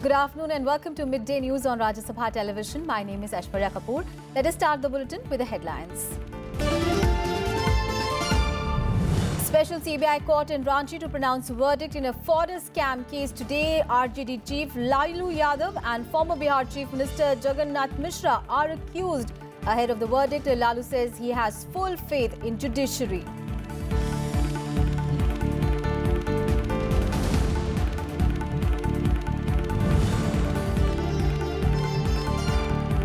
Good afternoon and welcome to Midday News on Rajya Sabha television. My name is Aishwarya Kapoor. Let us start the bulletin with the headlines. Special CBI court in Ranchi to pronounce verdict in a fodder scam case today. RJD chief Lalu Yadav and former Bihar Chief Minister Jagannath Mishra are accused. Ahead of the verdict, Lalu says he has full faith in judiciary.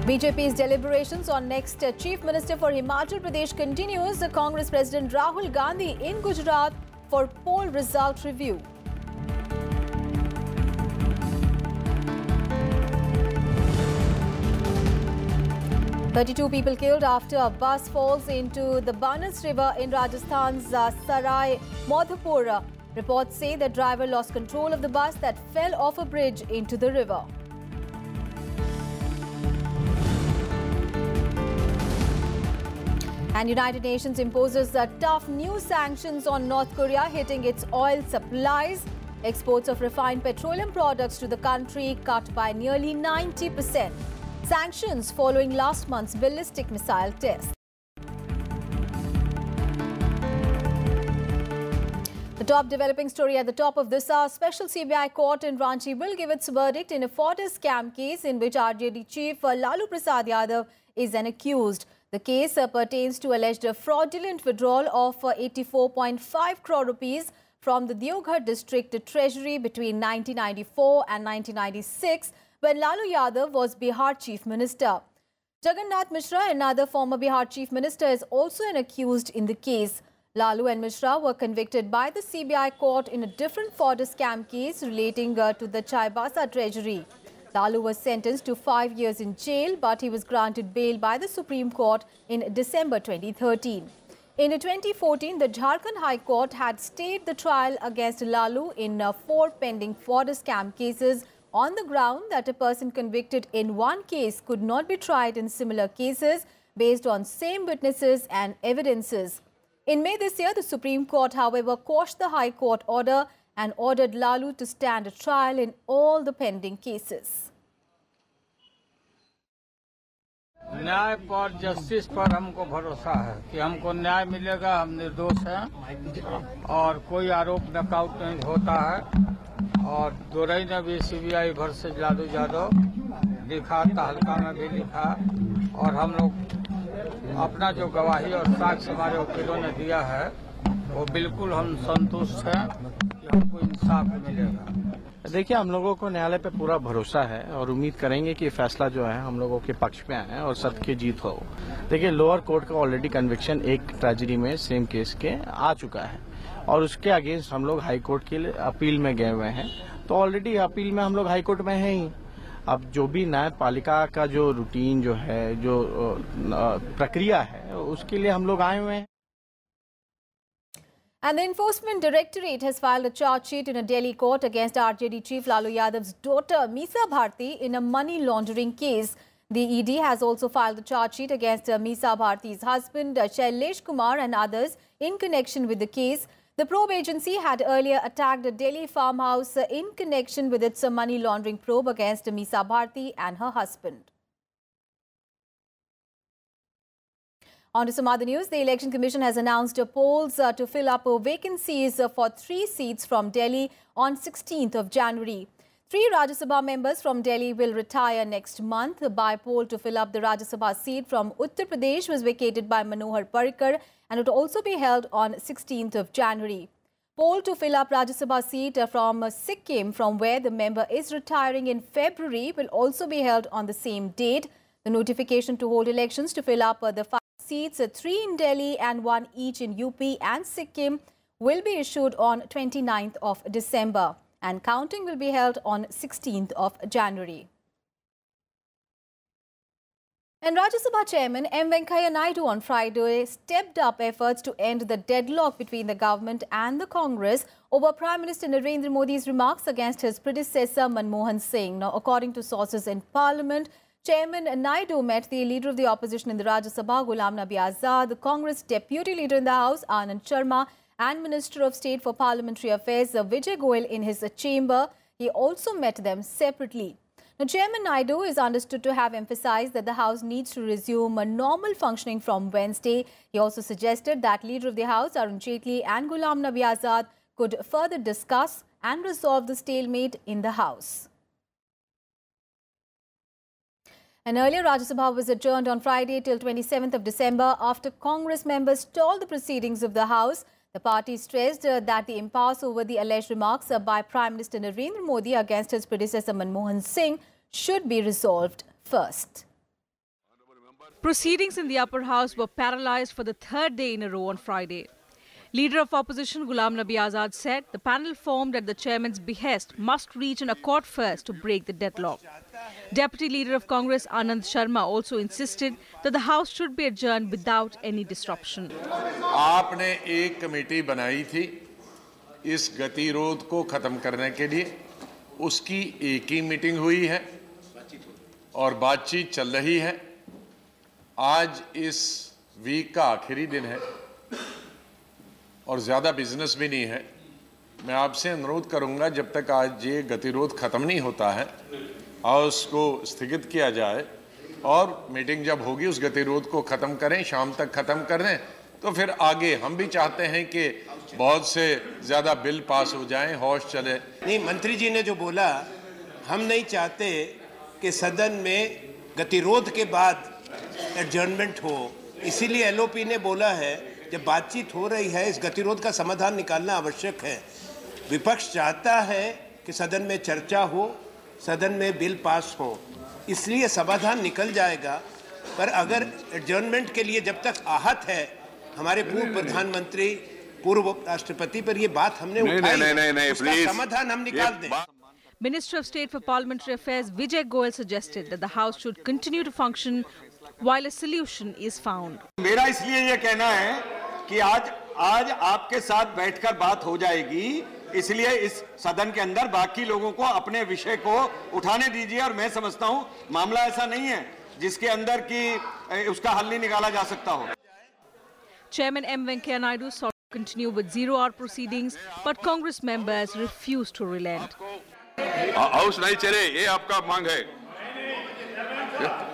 BJP's deliberations on next Chief Minister for Himachal Pradesh continues. The Congress President Rahul Gandhi in Gujarat for poll result review. "32 people killed after a bus falls into the Banas River in Rajasthan's Sarai Madhopur. Reports say the driver lost control of the bus that fell off a bridge into the river. And United Nations imposes tough new sanctions on North Korea, hitting its oil supplies. Exports of refined petroleum products to the country cut by nearly 90%. Sanctions following last month's ballistic missile test. The top developing story at the top of this hour: special CBI court in Ranchi will give its verdict in a fodder scam case in which RJD chief Lalu Prasad Yadav is an accused. The case pertains to alleged fraudulent withdrawal of 84.5 crore rupees from the Deoghar district treasury between 1994 and 1996 when Lalu Yadav was Bihar Chief Minister. Jagannath Mishra, another former Bihar Chief Minister, is also an accused in the case. Lalu and Mishra were convicted by the CBI court in a different fodder scam case relating to the Chaibasa treasury. Lalu was sentenced to 5 years in jail, but he was granted bail by the Supreme Court in December 2013. In 2014, the Jharkhand High Court had stayed the trial against Lalu in 4 pending fodder scam cases on the ground that a person convicted in one case could not be tried in similar cases based on same witnesses and evidences. In May this year, the Supreme Court, however, quashed the High Court order and ordered Lalu to stand a trial in all the pending cases. न्याय पर, justice पर हमको भरोसा है कि हमको न्याय मिलेगा। हम निर्दोष हैं और कोई आरोप नकाउट नहीं होता है। और दोरई ने भी सीबीआई वर्सेस लालू यादव लिखा, तहलका में भी लिखा, और हम लोग अपना जो गवाही और साक्ष्य हमारे वकीलों ने दिया है वो बिल्कुल हम संतुष्ट हैं कि हमको इंसाफ मिलेगा। देखिए, हम लोगों को न्यायालय पे पूरा भरोसा है और उम्मीद करेंगे कि फैसला जो है हम लोगों के पक्ष में आए और सत्य की जीत हो। देखिए, लोअर कोर्ट का ऑलरेडी कन्विक्शन एक ट्रेजेडी में सेम केस के आ चुका है और उसके अगेंस्ट हम लोग हाई कोर्ट के लिए अपील में गए हुए हैं। तो ऑलरेडी अपील में हम लोग हाई कोर्ट में हैं ही। अब जो भी न्यायपालिका का जो रूटीन जो है, जो प्रक्रिया है, उसके लिए हम लोग आए हुए हैं। And the Enforcement Directorate has filed a charge sheet in a Delhi court against RJD chief Lalu Yadav's daughter Meesa Bharti in a money laundering case. The ED has also filed a charge sheet against Meesa Bharti's husband Shailesh Kumar and others in connection with the case. The probe agency had earlier attacked a Delhi farmhouse in connection with its money laundering probe against Meesa Bharti and her husband. On to some other news. The Election Commission has announced polls to fill up vacancies for 3 seats from Delhi on 16th of January. 3 Rajya Sabha members from Delhi will retire next month. The by-poll to fill up the Rajya Sabha seat from Uttar Pradesh was vacated by Manohar Parrikar and would also be held on 16th of January. Poll to fill up Rajya Sabha seat from Sikkim, from where the member is retiring in February, will also be held on the same date. The notification to hold elections to fill up the 5 seats, 3 in Delhi and 1 each in UP and Sikkim, will be issued on 29th of December, and counting will be held on 16th of January. And Rajya Sabha Chairman M. Venkaiah Naidu on Friday stepped up efforts to end the deadlock between the government and the Congress over Prime Minister Narendra Modi's remarks against his predecessor Manmohan Singh. Now, according to sources in Parliament, Chairman Naidu met the leader of the opposition in the Rajya Sabha, Ghulam Nabi Azad, the Congress deputy leader in the House, Anand Sharma, and Minister of State for Parliamentary Affairs, Vijay Goyal, in his chamber. He he also met them separately. Now, Chairman Naidu is understood to have emphasized that the House needs to resume a normal functioning from Wednesday. He also suggested that Leader of the House, Arun Jaitley, and Ghulam Nabi Azad could further discuss and resolve the stalemate in the House. And earlier, Rajya Sabha was adjourned on Friday till 27th of December after Congress members stalled the proceedings of the House. The party stressed that the impasse over the alleged remarks by Prime Minister Narendra Modi against his predecessor Manmohan Singh should be resolved first. Proceedings in the upper house were paralysed for the third day in a row on Friday. Leader of opposition Ghulam Nabi Azad said the panel formed at the chairman's behest must reach an accord first to break the deadlock. Deputy Leader of Congress Anand Sharma also insisted that the House should be adjourned without any disruption. आपने एक committee बनाई थी इस गतिरोध को खत्म करने के लिए, उसकी एक ही मीटिंग हुई है और बातचीत चल रही है। आज इस वीक का आखिरी दिन है और ज़्यादा बिजनेस भी नहीं है। मैं आपसे अनुरोध करूंगा जब तक आज ये गतिरोध खत्म नहीं होता है हाउस को स्थगित किया जाए और मीटिंग जब होगी उस गतिरोध को खत्म करें, शाम तक खत्म करें तो फिर आगे हम भी चाहते हैं कि बहुत से ज़्यादा बिल पास हो जाएं, होश चले। नहीं, मंत्री जी ने जो बोला, हम नहीं चाहते कि सदन में गतिरोध के बाद एडजर्नमेंट हो, इसीलिए एलओपी ने बोला है जब बातचीत हो रही है इस गतिरोध का समाधान निकालना आवश्यक है। विपक्ष चाहता है कि सदन में चर्चा हो, सदन में बिल पास हो, इसलिए समाधान निकल जाएगा। पर अगर एडजर्नमेंट के लिए जब तक आहत है हमारे पूर्व प्रधानमंत्री, पूर्व राष्ट्रपति पर ये बात हमने उठाई, उसका समाधान हम निकाल दें। Minister of State for Parliamentary Affairs Vijay Goyal suggested that the House should continue to function while a solution is found. मेरा इसलिए ये कहना है कि आज आपके साथ बैठकर बात हो जाएगी, इसलिए इस सदन के अंदर बाकी लोगों को अपने विषय को उठाने दीजिए। और मैं समझता हूं मामला ऐसा नहीं है जिसके अंदर की उसका हल नहीं निकाला जा सकता हो। Chairman M. Venkaiah Naidu sought to continue with zero-hour proceedings, but Congress members refused to relent. House नहीं चले ये आपका मांग है?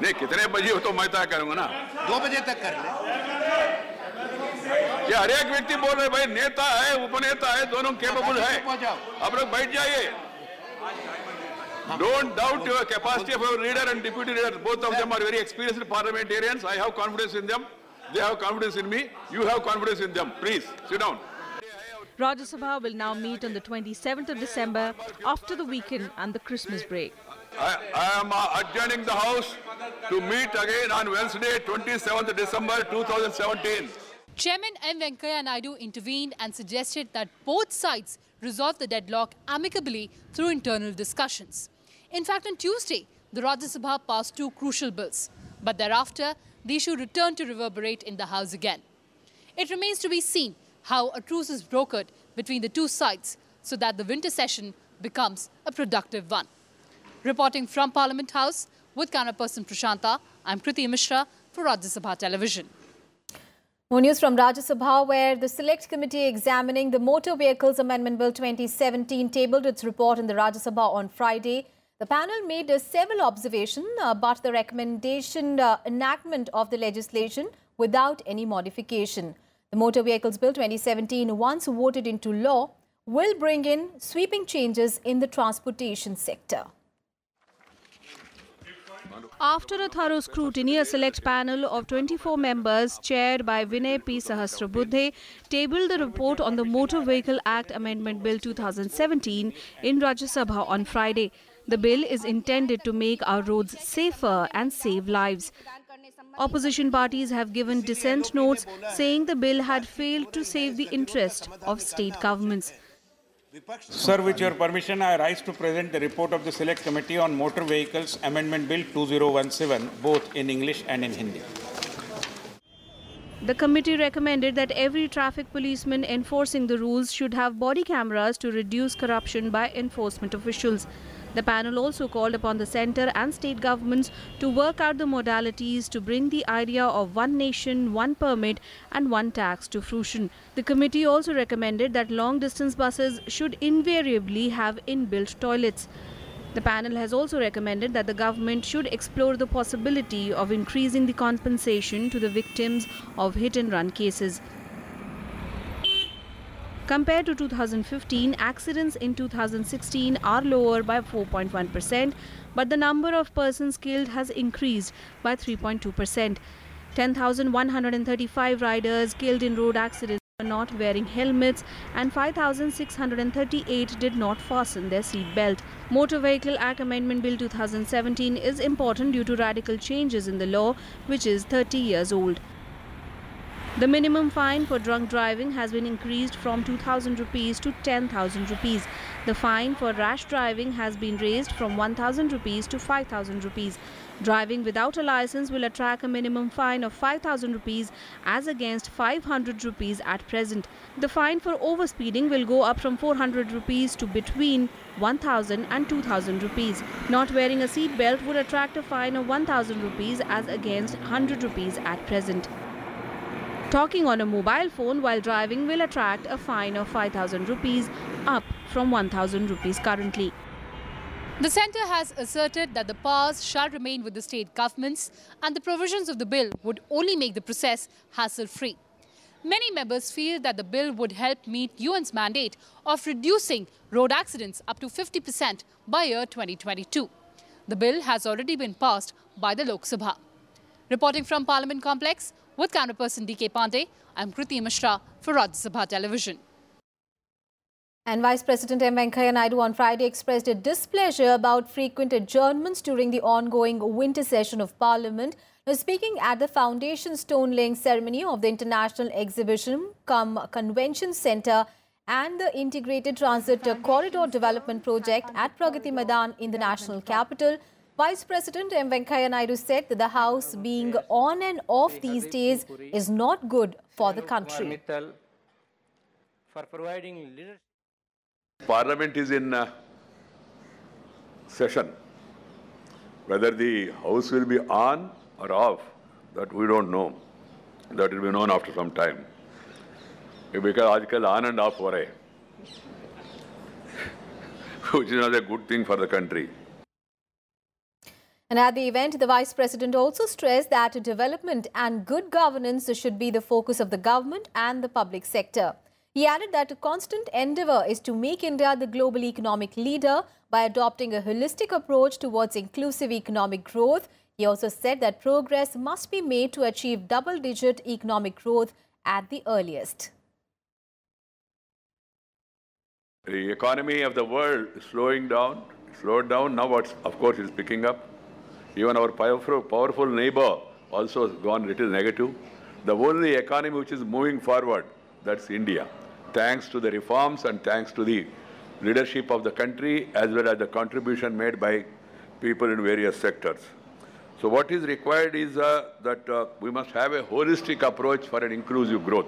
नहीं, कितने बजे हो तो मैं तय करूंगा ना। 2 बजे तक कर ले। ये हर एक व्यक्ति बोल रहे भाई, नेता है, उपनेता है, दोनों केपेबल है। आप लोग बैठ जाइए। Don't doubt your capacity of your leader and deputy leader. Both of them are very experienced parliamentarians. I have confidence in them. They have confidence in me. You have confidence in them. Please sit down. Rajya Sabha will now meet on the 27th of December after the weekend and the Christmas break. I am adjourning the House to meet again on Wednesday, 27th December 2017. Chairman M. Venkaiah Naidu intervened and suggested that both sides resolve the deadlock amicably through internal discussions. In fact, on Tuesday, the Rajya Sabha passed 2 crucial bills, but thereafter, the issue returned to reverberate in the House again. It remains to be seen how a truce is brokered between the two sides so that the winter session becomes a productive one. Reporting from Parliament House with camera person Prashanta, I'm Kriti Mishra for Rajya Sabha Television. More news from Rajya Sabha, where the Select Committee examining the Motor Vehicles Amendment Bill 2017 tabled its report in the Rajya Sabha on Friday. The panel made several observations, but the recommendation enactment of the legislation without any modification. The Motor Vehicles Bill 2017, once voted into law, will bring in sweeping changes in the transportation sector. After a thorough scrutiny, a select panel of 24 members, chaired by Vinay P. Sahasrabuddhe, tabled the report on the Motor Vehicle Act Amendment Bill 2017 in Rajya Sabha on Friday. The bill is intended to make our roads safer and save lives. Opposition parties have given dissent notes saying the bill had failed to save the interest of state governments. Sir, with your permission, I rise to present the report of the Select Committee on Motor Vehicles Amendment Bill 2017, both in English and in Hindi. The committee recommended that every traffic policeman enforcing the rules should have body cameras to reduce corruption by enforcement officials. The panel also called upon the centre and state governments to work out the modalities to bring the idea of one nation, one permit and one tax to fruition. The committee also recommended that long-distance buses should invariably have inbuilt toilets. The panel has also recommended that the government should explore the possibility of increasing the compensation to the victims of hit-and-run cases. Compared to 2015, accidents in 2016 are lower by 4.1%, but the number of persons killed has increased by 3.2%. 10,135 riders killed in road accidents were not wearing helmets and 5,638 did not fasten their seat belt. Motor Vehicle Act Amendment Bill 2017 is important due to radical changes in the law, which is 30 years old. The minimum fine for drunk driving has been increased from 2,000 rupees to 10,000 rupees. The fine for rash driving has been raised from 1,000 rupees to 5,000 rupees. Driving without a license will attract a minimum fine of 5,000 rupees as against 500 rupees at present. The fine for overspeeding will go up from 400 rupees to between 1,000 and 2,000 rupees. Not wearing a seat belt would attract a fine of 1,000 rupees as against 100 rupees at present. Talking on a mobile phone while driving will attract a fine of 5,000 rupees, up from 1,000 rupees currently. The centre has asserted that the powers shall remain with the state governments and the provisions of the bill would only make the process hassle-free. Many members feel that the bill would help meet UN's mandate of reducing road accidents up to 50% by year 2022. The bill has already been passed by the Lok Sabha. Reporting from Parliament Complex, with cameraperson D.K. Pandey, I'm Kriti Mishra for Rajya Sabha Television. And Vice President M. Venkaiah Naidu on Friday expressed a displeasure about frequent adjournments during the ongoing winter session of Parliament. Now, speaking at the foundation stone-laying ceremony of the International Exhibition Convention Centre and the Integrated Transit Corridor Development Project at Pragati Maidan in the national capital, Vice President M. Venkaiah Naidu said that the House being on and off these days is not good for the country. For providing leadership. Parliament is in session. Whether the House will be on or off, that we don't know. That will be known after some time. Because आजकल on and off हो रहे, which is not a good thing for the country. And at the event, the Vice President also stressed that development and good governance should be the focus of the government and the public sector. He added that a constant endeavour is to make India the global economic leader by adopting a holistic approach towards inclusive economic growth. He also said that progress must be made to achieve double-digit economic growth at the earliest. The economy of the world is slowed down. Now, of course, it's picking up. Even our powerful neighbor also has gone a little negative. The only economy which is moving forward, that's India. Thanks to the reforms and thanks to the leadership of the country as well as the contribution made by people in various sectors. So what is required is that we must have a holistic approach for an inclusive growth.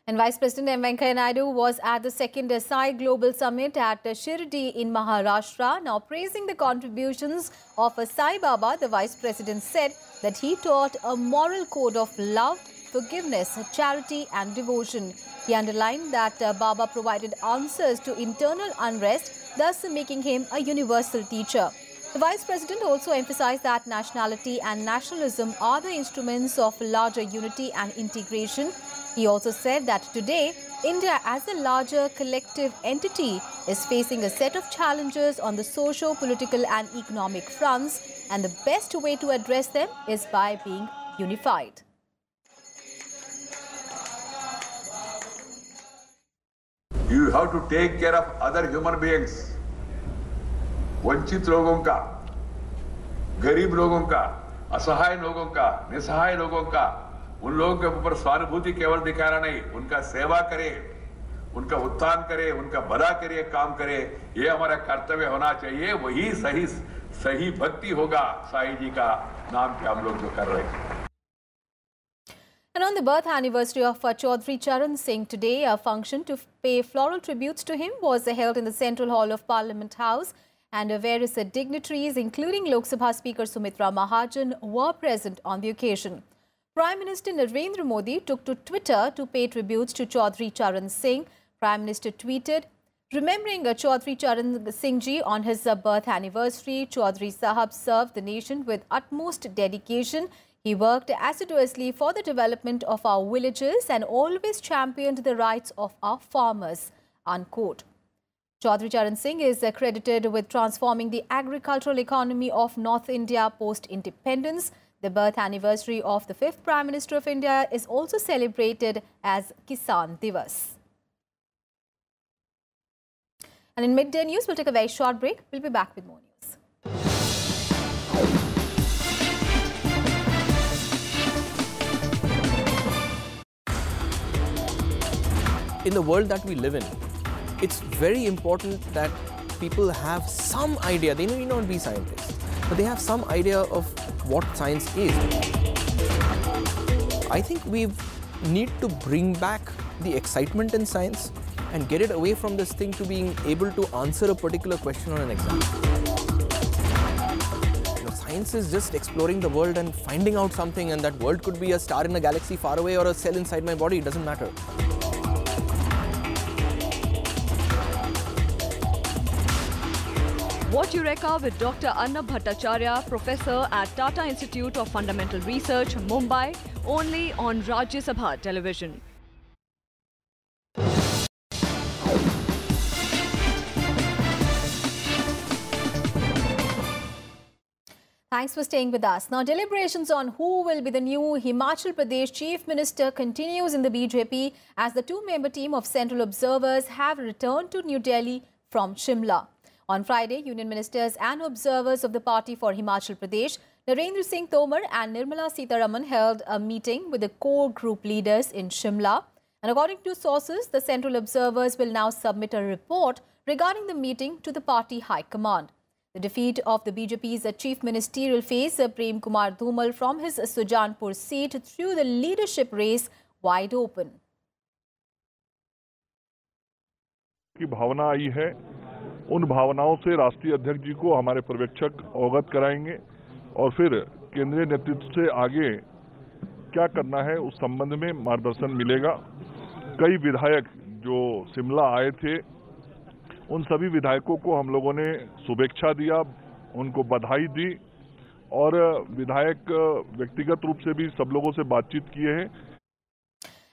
And Vice President M. Venkaiah Naidu was at the second SI Global Summit at Shirdi in Maharashtra. Now, praising the contributions of Sai Baba, the Vice President said that he taught a moral code of love, forgiveness, charity and devotion. He underlined that Baba provided answers to internal unrest, thus making him a universal teacher. The Vice President also emphasized that nationality and nationalism are the instruments of larger unity and integration. He also said that today, India as a larger collective entity is facing a set of challenges on the socio, political and economic fronts, and the best way to address them is by being unified. You have to take care of other human beings. वंचित लोगों का, गरीब लोगों का, असहाय लोगों का, निसहाय लोगों का, उन लोगों के ऊपर सहानुभूति केवल दिखाना नहीं, उनका सेवा करे, उनका उत्थान करे, उनका भला करे, काम करे, ये हमारा कर्तव्य होना चाहिए. वही सही भक्ति होगा साईं जी का नाम पे हम लोग जो कर रहे हैं. And on the birth anniversary of Chaudhry Charan Singh today, a function to pay floral tributes to him was held in the Central Hall of Parliament House, and various dignitaries, including Lok Sabha Speaker Sumitra Mahajan, were present on the occasion. Prime Minister Narendra Modi took to Twitter to pay tributes to Chaudhry Charan Singh. Prime Minister tweeted, "Remembering Chaudhry Charan Singh ji on his birth anniversary, Chaudhry Sahab served the nation with utmost dedication. He worked assiduously for the development of our villages and always championed the rights of our farmers." Unquote. Chaudhry Charan Singh is credited with transforming the agricultural economy of North India post-independence. The birth anniversary of the 5th Prime Minister of India is also celebrated as Kisan Divas. And in midday news, we'll take a very short break. We'll be back with more news. In the world that we live in, it's very important that people have some idea. They may not be scientists, but they have some idea of what science is. I think we need to bring back the excitement in science and get it away from this thing to being able to answer a particular question on an exam. Science is just exploring the world and finding out something, and that world could be a star in a galaxy far away or a cell inside my body. It doesn't matter. Watch Eureka with Dr. Arnab Bhattacharya, Professor at Tata Institute of Fundamental Research, Mumbai, only on Rajya Sabha television. Thanks for staying with us. Now, deliberations on who will be the new Himachal Pradesh Chief Minister continues in the BJP as the two-member team of central observers have returned to New Delhi from Shimla. On Friday, union ministers and observers of the party for Himachal Pradesh, Narendra Singh Tomar and Nirmala Sitharaman, held a meeting with the core group leaders in Shimla. And according to sources, the central observers will now submit a report regarding the meeting to the party high command. The defeat of the BJP's chief ministerial face, Prem Kumar Dhumal, from his Sujanpur seat threw the leadership race wide open. की भावना आई है, उन भावनाओं से राष्ट्रीय अध्यक्ष जी को हमारे पर्यवेक्षक अवगत कराएंगे और फिर केंद्रीय नेतृत्व से आगे क्या करना है उस संबंध में मार्गदर्शन मिलेगा। कई विधायक जो शिमला आए थे, उन सभी विधायकों को हम लोगों ने शुभेच्छा दिया, उनको बधाई दी और विधायक व्यक्तिगत रूप से भी सब लोगों से बातचीत किए हैं।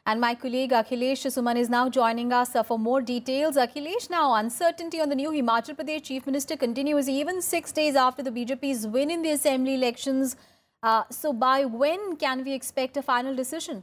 And my colleague Akhilesh Suman is now joining us for more details. Akhilesh, now uncertainty on the new Himachal Pradesh Chief Minister continues even 6 days after the BJP's win in the assembly elections. So by when can we expect a final decision?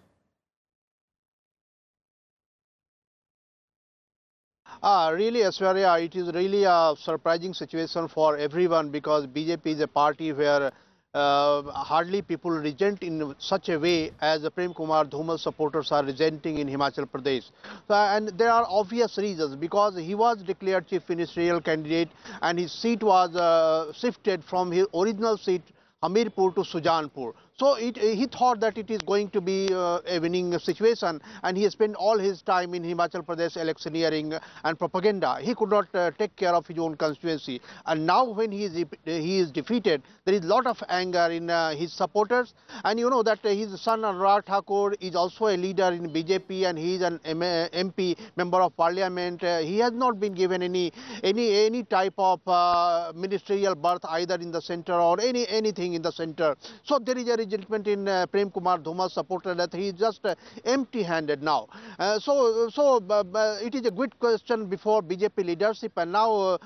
Really, Aishwarya, it is really a surprising situation for everyone because BJP is a party where hardly people resent in such a way as the Prem Kumar Dhumal supporters are resenting in Himachal Pradesh. And there are obvious reasons because he was declared chief ministerial candidate and his seat was shifted from his original seat Hamirpur to Sujanpur. So he thought that it is going to be a winning situation, and he spent all his time in Himachal Pradesh electioneering and propaganda. He could not take care of his own constituency. And now when he is defeated, there is a lot of anger in his supporters. And you know that his son Anurag Thakur is also a leader in BJP and he is an MP, member of parliament. He has not been given any type of ministerial berth either in the center or anything in the center. So there is a resentment in Prem Kumar Dhumal's supporter that he is just empty-handed now. It is a good question before BJP leadership, and now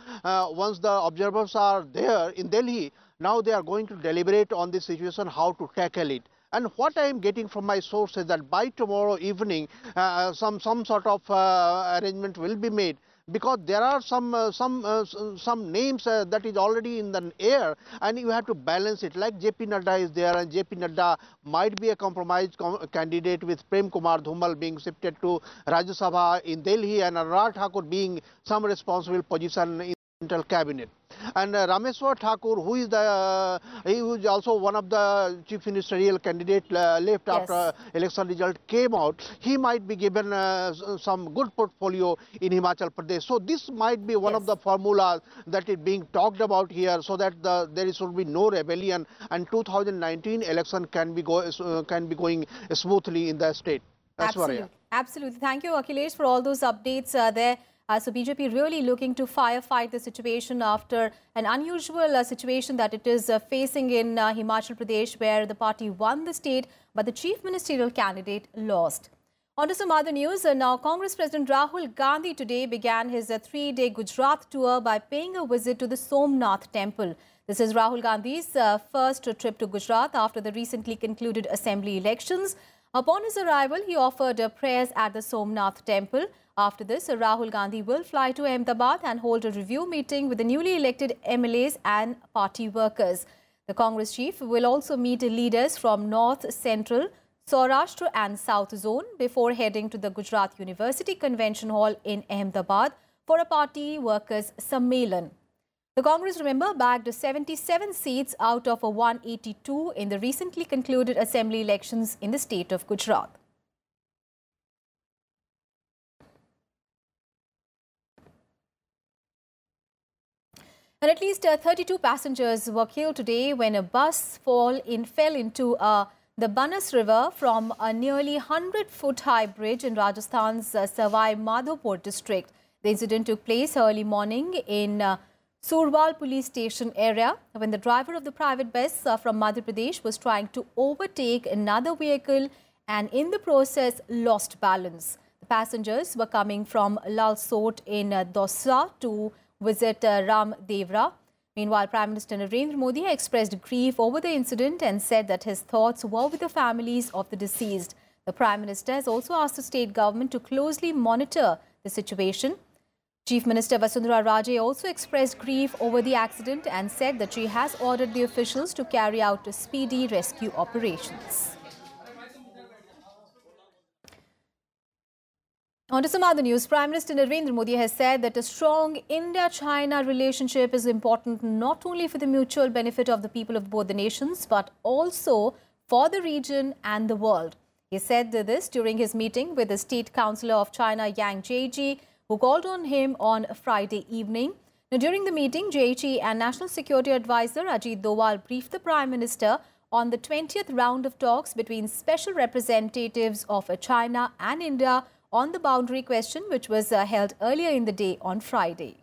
once the observers are there in Delhi, now they are going to deliberate on this situation, how to tackle it. And what I am getting from my source is that by tomorrow evening, some sort of arrangement will be made. Because there are some names that is already in the air, and you have to balance it. Like JP Nadda is there, and JP Nadda might be a compromise candidate with Prem Kumar Dhumal being shifted to Rajya Sabha in Delhi, and Anurag Thakur being some responsible position in cabinet. And Rameswar Thakur, who is the he was also one of the chief ministerial candidate left after election result came out. He might be given some good portfolio in Himachal Pradesh. So this might be one of the formulas that is being talked about here, so that there should be no rebellion and 2019 election can be going smoothly in the state. That's Absolutely. Thank you, Akhilesh, for all those updates there. So BJP really looking to firefight the situation after an unusual situation that it is facing in Himachal Pradesh, where the party won the state, but the chief ministerial candidate lost. On to some other news. Now, Congress President Rahul Gandhi today began his 3-day Gujarat tour by paying a visit to the Somnath temple. This is Rahul Gandhi's first trip to Gujarat after the recently concluded assembly elections. Upon his arrival, he offered prayers at the Somnath temple. After this, Rahul Gandhi will fly to Ahmedabad and hold a review meeting with the newly elected MLAs and party workers. The Congress chief will also meet leaders from North, Central, Saurashtra and South Zone before heading to the Gujarat University Convention Hall in Ahmedabad for a party workers' sammelan. The Congress, remember, bagged 77 seats out of 182 in the recently concluded assembly elections in the state of Gujarat. And at least 32 passengers were killed today when a bus fell into the Banas River from a nearly 100-foot-high bridge in Rajasthan's Savai Madhopur district. The incident took place early morning in Surwal police station area when the driver of the private bus from Madhya Pradesh was trying to overtake another vehicle and in the process lost balance. The passengers were coming from Lalsot in Dausa to visit Ram Devra. Meanwhile, Prime Minister Narendra Modi expressed grief over the incident and said that his thoughts were with the families of the deceased. The Prime Minister has also asked the state government to closely monitor the situation. Chief Minister Vasundhara Raje also expressed grief over the accident and said that she has ordered the officials to carry out speedy rescue operations. On to some other news. Prime Minister Narendra Modi has said that a strong India-China relationship is important not only for the mutual benefit of the people of both the nations, but also for the region and the world. He said this during his meeting with the State Councillor of China, Yang Jiechi, who called on him on Friday evening. Now, during the meeting, Jiechi and National Security Advisor Ajit Doval briefed the Prime Minister on the 20th round of talks between special representatives of China and India on the boundary question, which was held earlier in the day on Friday.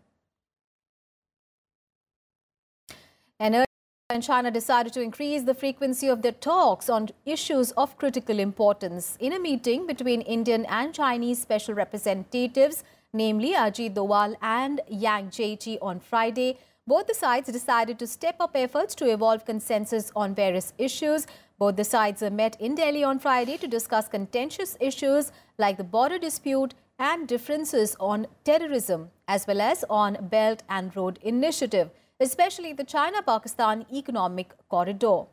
And earlier, China decided to increase the frequency of their talks on issues of critical importance. In a meeting between Indian and Chinese special representatives, namely Ajit Doval and Yang Jiechi on Friday, both the sides decided to step up efforts to evolve consensus on various issues. Both the sides met in Delhi on Friday to discuss contentious issues like the border dispute and differences on terrorism, as well as on Belt and Road Initiative, especially the China-Pakistan Economic Corridor.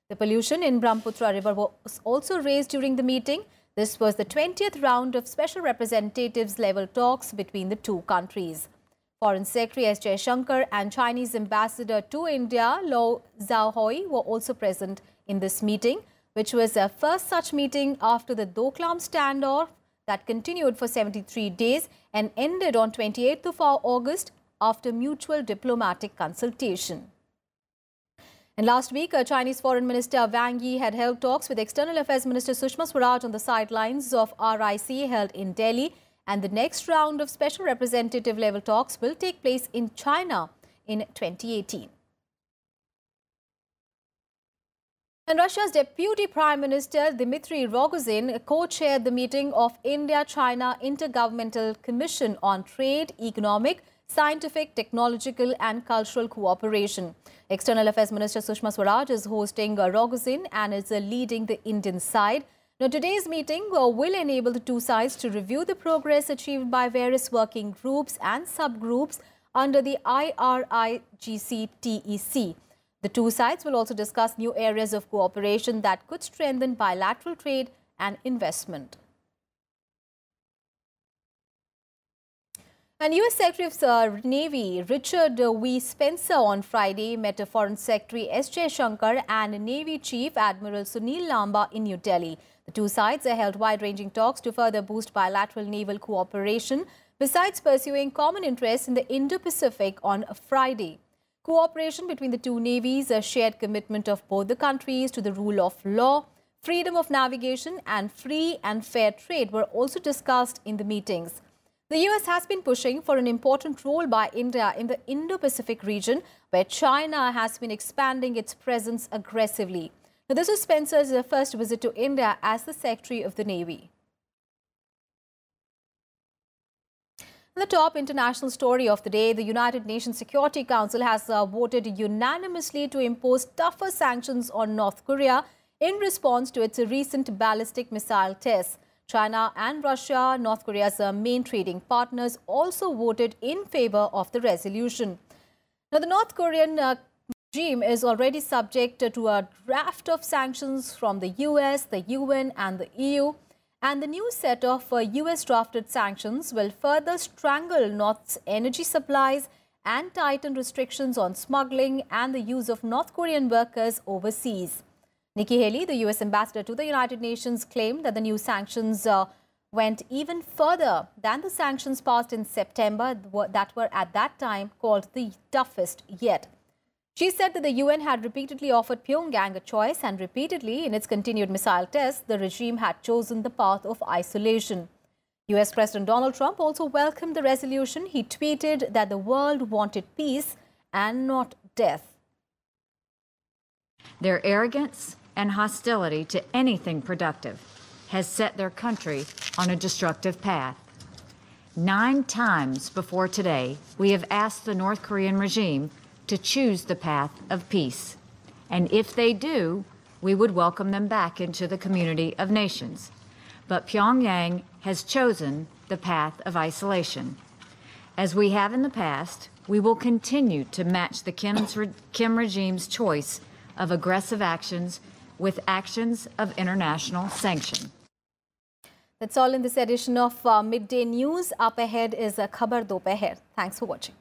The pollution in Brahmaputra River was also raised during the meeting. This was the 20th round of special representatives level talks between the two countries. Foreign Secretary S. Jaishankar and Chinese Ambassador to India, Liu Zhaohui, were also present in this meeting, which was a first such meeting after the Doklam standoff that continued for 73 days and ended on 28th of August after mutual diplomatic consultation. And last week, Chinese Foreign Minister Wang Yi had held talks with External Affairs Minister Sushma Swaraj on the sidelines of RIC held in Delhi. And the next round of special representative level talks will take place in China in 2018. And Russia's Deputy Prime Minister Dmitry Rogozin co-chaired the meeting of India-China Intergovernmental Commission on Trade, Economic, Scientific, Technological and Cultural Cooperation. External Affairs Minister Sushma Swaraj is hosting Rogozin and is leading the Indian side. Now, today's meeting will enable the two sides to review the progress achieved by various working groups and subgroups under the IRIGC-TEC. The two sides will also discuss new areas of cooperation that could strengthen bilateral trade and investment. And US Secretary of Navy Richard V. Spencer on Friday met Foreign Secretary S. Jaishankar and Navy Chief Admiral Sunil Lamba in New Delhi. The two sides held wide-ranging talks to further boost bilateral naval cooperation, besides pursuing common interests in the Indo-Pacific on Friday. Cooperation between the two navies, a shared commitment of both the countries to the rule of law, freedom of navigation and free and fair trade were also discussed in the meetings. The US has been pushing for an important role by India in the Indo-Pacific region, where China has been expanding its presence aggressively. Now, this was Spencer's first visit to India as the Secretary of the Navy. The top international story of the day, the United Nations Security Council has voted unanimously to impose tougher sanctions on North Korea in response to its recent ballistic missile tests. China and Russia, North Korea's main trading partners, also voted in favor of the resolution. Now, the North Korean regime is already subject to a raft of sanctions from the US, the UN and the EU. And the new set of US-drafted sanctions will further strangle North's energy supplies and tighten restrictions on smuggling and the use of North Korean workers overseas. Nikki Haley, the US ambassador to the United Nations, claimed that the new sanctions went even further than the sanctions passed in September that were at that time called the toughest yet. She said that the UN had repeatedly offered Pyongyang a choice, and repeatedly in its continued missile tests, the regime had chosen the path of isolation. US President Donald Trump also welcomed the resolution. He tweeted that the world wanted peace and not death. Their arrogance and hostility to anything productive has set their country on a destructive path. 9 times before today, we have asked the North Korean regime to choose the path of peace. And if they do, we would welcome them back into the community of nations. But Pyongyang has chosen the path of isolation. As we have in the past, we will continue to match the Kim regime's choice of aggressive actions with actions of international sanction. That's all in this edition of Midday News. Up ahead is Khabar Dopaher. Thanks for watching.